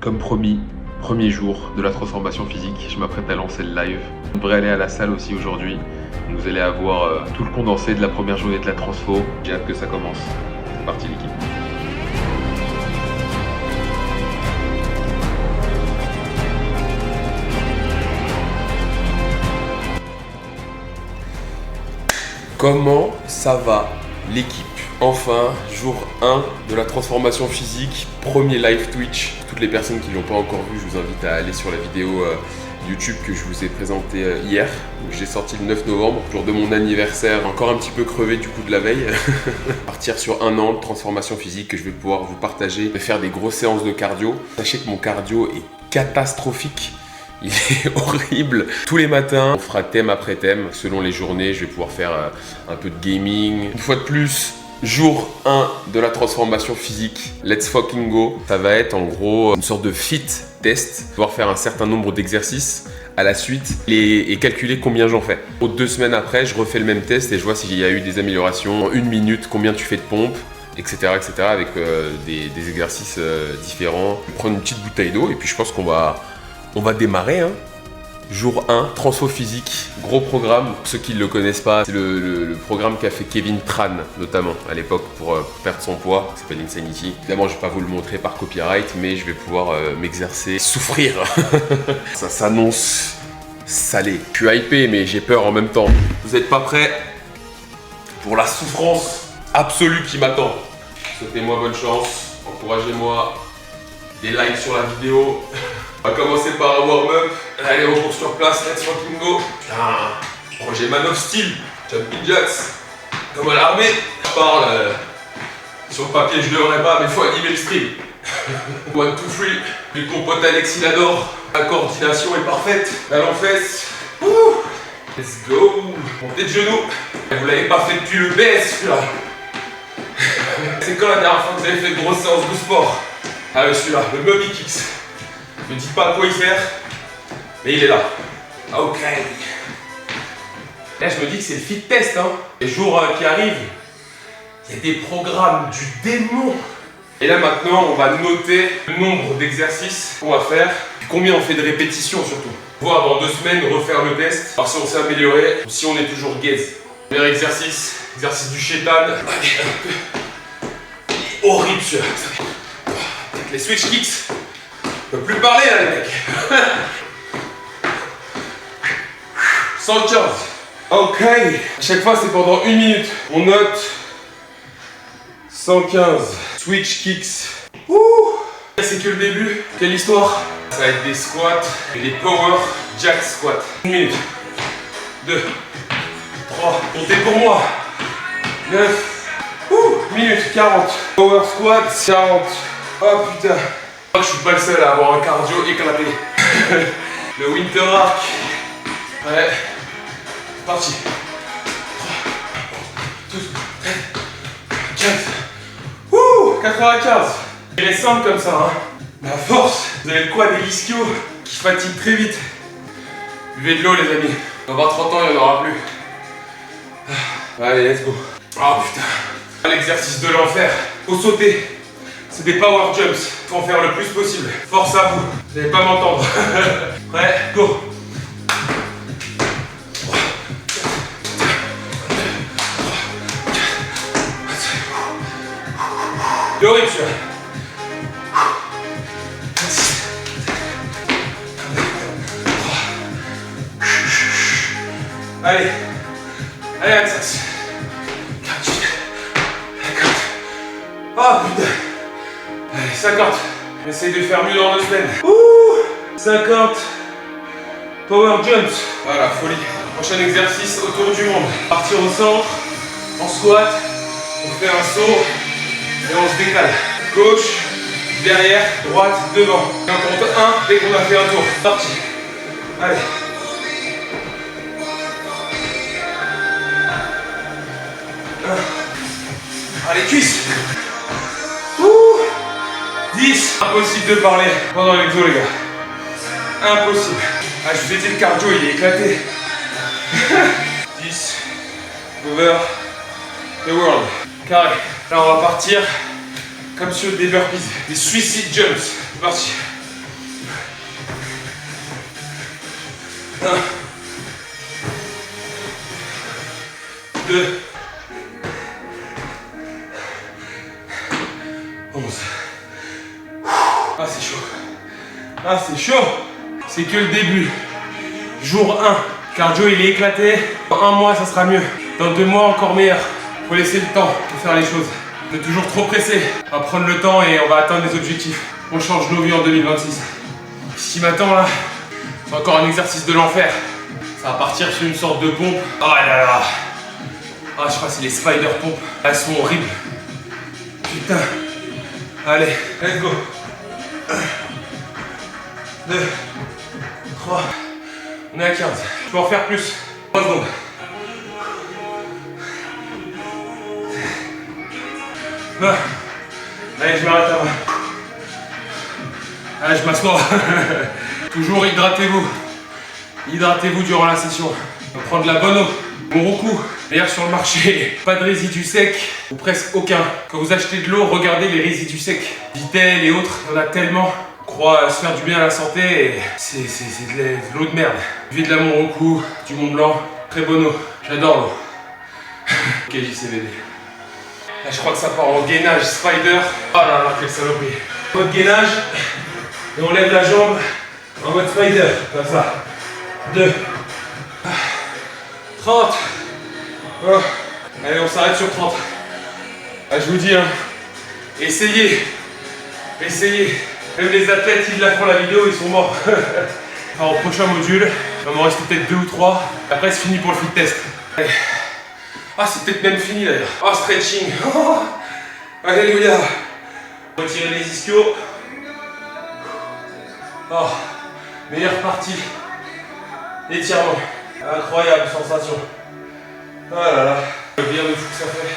Comme promis, premier jour de la transformation physique, je m'apprête à lancer le live. On devrait aller à la salle aussi aujourd'hui. Vous allez avoir tout le condensé de la première journée de la transfo. J'ai hâte que ça commence. C'est parti l'équipe. Comment ça va l'équipe? Enfin, jour 1 de la transformation physique, premier live Twitch. Toutes les personnes qui ne l'ont pas encore vu, je vous invite à aller sur la vidéo YouTube que je vous ai présentée hier. J'ai sorti le 9 novembre, jour de mon anniversaire, encore un petit peu crevé du coup de la veille. Partir sur un an de transformation physique que je vais pouvoir vous partager, faire des grosses séances de cardio. Sachez que mon cardio est catastrophique. Il est horrible. Tous les matins, on fera thème après thème. Selon les journées, je vais pouvoir faire un peu de gaming. Une fois de plus, jour 1 de la transformation physique. Let's fucking go. Ça va être en gros une sorte de fit test. Pouvoir faire un certain nombre d'exercices à la suite et calculer combien j'en fais. 2 semaines après, je refais le même test et je vois s'il y a eu des améliorations. En 1 minute, combien tu fais de pompes, etc. avec des exercices différents. Je vais prendre une petite bouteille d'eau et puis je pense qu'on va démarrer, hein. Jour 1, transfo physique, gros programme. Pour ceux qui ne le connaissent pas, c'est le programme qu'a fait Kevin Tran, notamment à l'époque, pour perdre son poids. Ça s'appelle Insanity. Évidemment, je ne vais pas vous le montrer par copyright, mais je vais pouvoir m'exercer, souffrir. Ça s'annonce salé. Je suis hypé, mais j'ai peur en même temps. Vous n'êtes pas prêts pour la souffrance absolue qui m'attend? Souhaitez-moi bonne chance, encouragez-moi. Des likes sur la vidéo. On va commencer par un warm-up. Allez, on court sur place, let's fucking go. Putain, projet Man of Steel, Jumping Jacks, comme à l'armée. Je parle, sur le papier je devrais pas, mais faut animer le stream. 1, 2, 3, du ton pote Alexis l'adore. La coordination est parfaite. La fesse. Let's go. Montez de genoux. Vous l'avez pas fait depuis le BS, celui-là. C'est quand la dernière fois que vous avez fait une grosse séance de sport? Ah oui, celui-là, le Mummy Kicks. Ne me dites pas à quoi y faire, mais il est là. Ok. Là, je me dis que c'est le fit test, hein. Les jours qui arrivent, il y a des programmes du démon. Et là, maintenant, on va noter le nombre d'exercices qu'on va faire, et combien on fait de répétitions surtout. Voir dans 2 semaines, refaire le test, voir si on s'est amélioré ou si on est toujours gaze. Premier exercice, exercice du chétan. Horrible celui-là. Les switch kicks, je peux plus parler là les mecs. 115. Ok. À chaque fois c'est pendant 1 minute. On note 115 switch kicks. Ouh. C'est que le début. Quelle histoire. Ça va être des squats et des power jack squats. 1 minute. 2. 3. Comptez pour moi. 9. Minute 40. Power squat 40. Oh putain, je crois que je suis pas le seul à avoir un cardio éclaté. Le Winter Arc. Ouais, c'est parti. 3, 12, 13, 15. Ouh, 95. Il est simple comme ça, hein. Mais à force, vous avez quoi, des ischios qui fatiguent très vite. Buvez de l'eau les amis. Dans 20-30 ans, il n'y en aura plus. Allez, let's go. Oh putain. L'exercice de l'enfer. Faut sauter. C'est des power jumps, faut en faire le plus possible. Force à vous, vous n'allez pas m'entendre. Prêt, go. C'est horrible celui-là. Allez, allez Alsace. Oh putain. Allez, 50. Essaye de faire mieux dans 2 semaines. Ouh, 50. Power jumps. Voilà, folie. Prochain exercice autour du monde. Partir au centre, en squat. On fait un saut et on se décale. Gauche, derrière, droite, devant. Et on compte 1 dès qu'on a fait un tour. Parti. Allez. Allez, cuisses. 10. Impossible de parler pendant l'exo les gars. Impossible. Ah, je vous ai dit le cardio il est éclaté. 10. Over the world. Carré. Là on va partir comme sur des burpees. Des suicide jumps. C'est parti. 1, 2, 11. Ah, c'est chaud. Ah, c'est chaud. C'est que le début. Jour 1. Cardio, il est éclaté. Dans 1 mois, ça sera mieux. Dans 2 mois, encore meilleur. Faut laisser le temps de faire les choses. On est toujours trop pressé. On va prendre le temps et on va atteindre les objectifs. On change nos vies en 2026. Ce qui m'attend là, c'est encore un exercice de l'enfer. Ça va partir sur une sorte de pompe. Oh là là. Ah, je crois que c'est les spider pompes. Elles sont horribles. Putain. Allez, let's go. 1, 2, 3. On est à 15. Je peux en faire plus. 3 secondes. Ah. Allez, je m'arrête là-bas. Allez, je m'assois. Toujours hydratez-vous. Hydratez-vous durant la session. On prend de la bonne eau. Bon coup. D'ailleurs, sur le marché, pas de résidus secs, ou presque aucun. Quand vous achetez de l'eau, regardez les résidus secs. Vitel et autres, il y en a tellement. On croit se faire du bien à la santé et c'est de l'eau de merde. Buvez de la Monroku, du Mont Blanc, très bonne eau. J'adore l'eau. Ok, JCVD. Là, je crois que ça part en gainage spider. Oh là là, quelle saloperie. Mode gainage, et on lève la jambe en mode spider, comme ça. 2, 30. Oh. Allez, on s'arrête sur 30. Ah, je vous dis, hein, essayez. Essayez. Même les athlètes, ils la font la vidéo, ils sont morts. Alors, au prochain module, il va m'en rester peut-être 2 ou 3. Après, c'est fini pour le fit test. Allez. Ah, c'est peut-être même fini d'ailleurs. Oh, stretching. Oh, alléluia. Retirez les ischios. Oh, meilleure partie. Étirement. Incroyable sensation. Oh là là. Le bien de fou que ça fait.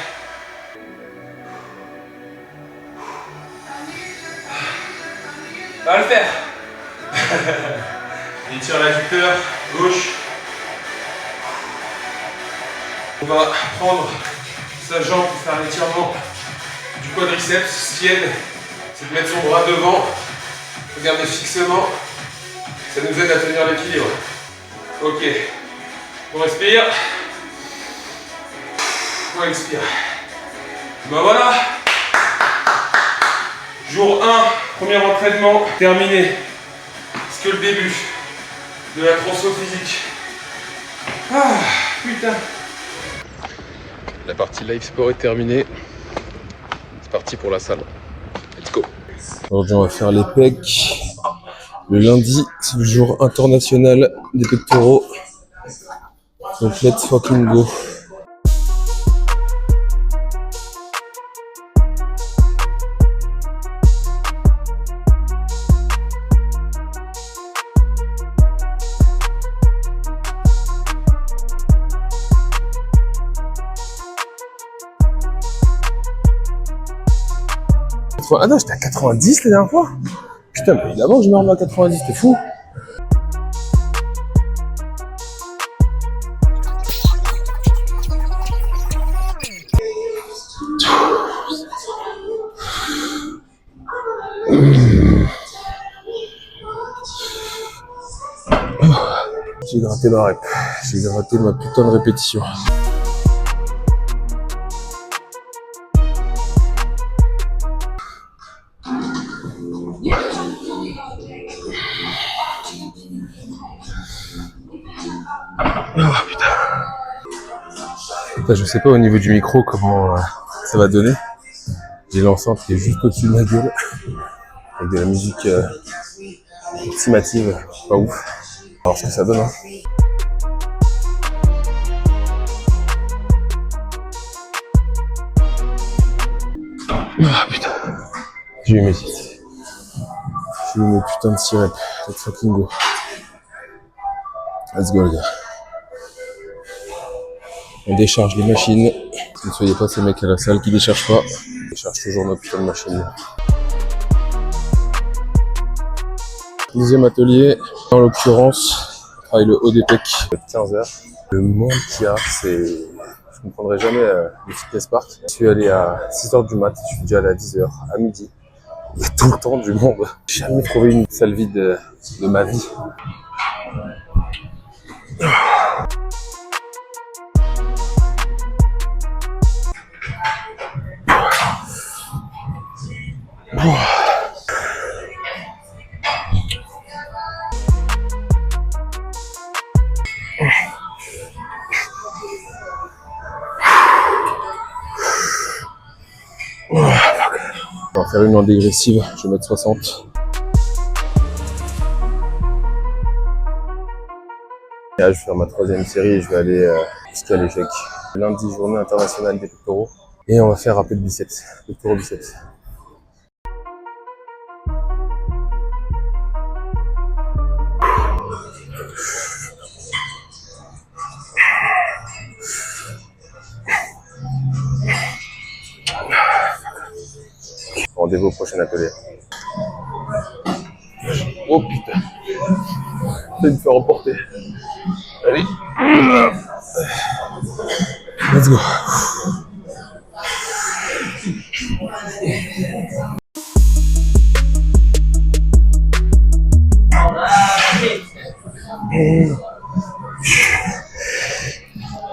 Ça va le faire. Étire l'adducteur gauche. On va prendre sa jambe pour faire l'étirement du quadriceps. Ce qui aide, c'est de mettre son bras devant. Regardez fixement. Ça nous aide à tenir l'équilibre. Ok. On respire. On expire. Ben voilà. Jour 1, premier entraînement terminé. C'est que le début de la transfo physique. Ah, putain. La partie live sport est terminée. C'est parti pour la salle. Let's go. Aujourd'hui, on va faire les pecs. Le lundi, c'est le jour international des pectoraux. Donc, let's fucking go. Ah non, j'étais à 90 la dernière fois. Putain, mais évidemment que je me remets à 90, t'es fou. J'ai gratté ma rep. J'ai gratté ma putain de répétition. Oh putain. Putain, je sais pas au niveau du micro comment ça va donner. J'ai l'enceinte qui est juste au-dessus de ma gueule. Avec de la musique approximative, pas ouf. Alors ce que ça donne, hein. Ah putain. J'ai eu mes 6. J'ai eu mes putains de 6 reps. Let's fucking go. Let's go les gars. On décharge les machines. Ne soyez pas ces mecs à la salle qui déchargent pas. On décharge toujours notre putain de machine. Deuxième atelier. En l'occurrence, on travaille le haut des pecs. 15h. Le monde qu'il y a, c'est... Je ne comprendrai jamais le fitness park. Je suis allé à 6h du mat, je suis déjà allé à 10h, à midi. Il y a tout le temps du monde. J'ai jamais trouvé une salle vide de ma vie. On va faire une en dégressive, je vais mettre 60. Et là, je vais faire ma troisième série et je vais aller jusqu'à l'échec. Lundi, journée internationale des pectoraux. Et on va faire un peu de biceps, pectoraux biceps. Rendez-vous au prochain atelier. Oh putain. Je vais me faire emporter. Allez. Let's go.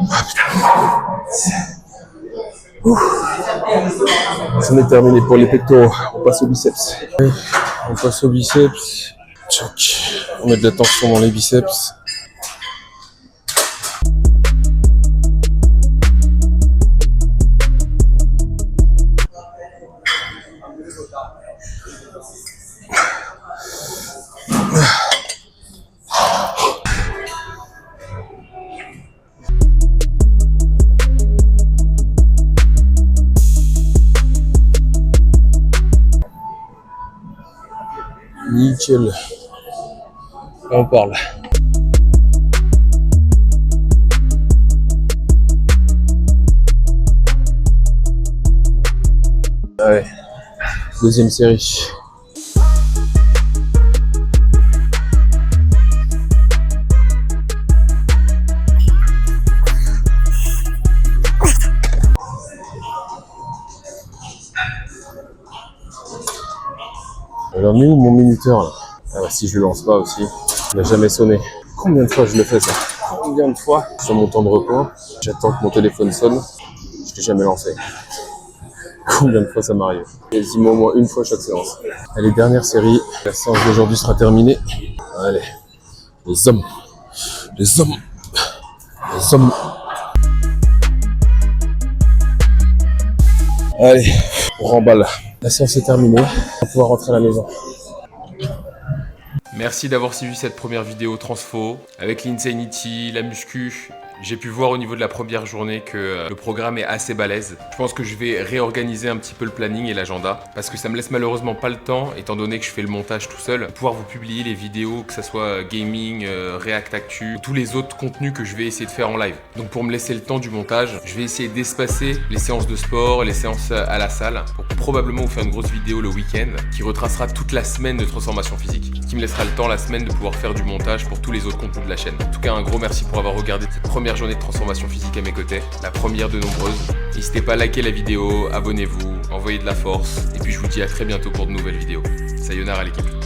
Ah putain. C'en est terminé pour les pectoraux. On passe au biceps. On passe au biceps. Tchouk. On met de la tension dans les biceps. Nickel. Là, on parle. Allez, deuxième série. Alors, nous, mon minuteur là. Ah bah, si je le lance pas aussi, il n'a jamais sonné. Combien de fois je le fais ça? Combien de fois sur mon temps de repos, j'attends que mon téléphone sonne, je l'ai jamais lancé. Combien de fois ça m'arrive? Quasiment au moins une fois chaque séance. Allez, dernière série. La séance d'aujourd'hui sera terminée. Allez, les hommes, les hommes, les hommes. Allez, on remballe. La séance est terminée. On va pouvoir rentrer à la maison. Merci d'avoir suivi cette première vidéo transfo avec l'Insanity, la muscu. J'ai pu voir au niveau de la première journée que le programme est assez balèze. Je pense que je vais réorganiser un petit peu le planning et l'agenda parce que ça me laisse malheureusement pas le temps, étant donné que je fais le montage tout seul, de pouvoir vous publier les vidéos, que ça soit gaming, React Actu, tous les autres contenus que je vais essayer de faire en live. Donc pour me laisser le temps du montage, je vais essayer d'espacer les séances de sport, les séances à la salle pour probablement vous faire une grosse vidéo le week-end qui retracera toute la semaine de transformation physique, qui me laissera le temps la semaine de pouvoir faire du montage pour tous les autres contenus de la chaîne. En tout cas, un gros merci pour avoir regardé cette première journée de transformation physique à mes côtés, la première de nombreuses. N'hésitez pas à liker la vidéo, abonnez-vous, envoyez de la force, et puis je vous dis à très bientôt pour de nouvelles vidéos. Sayonara l'équipe.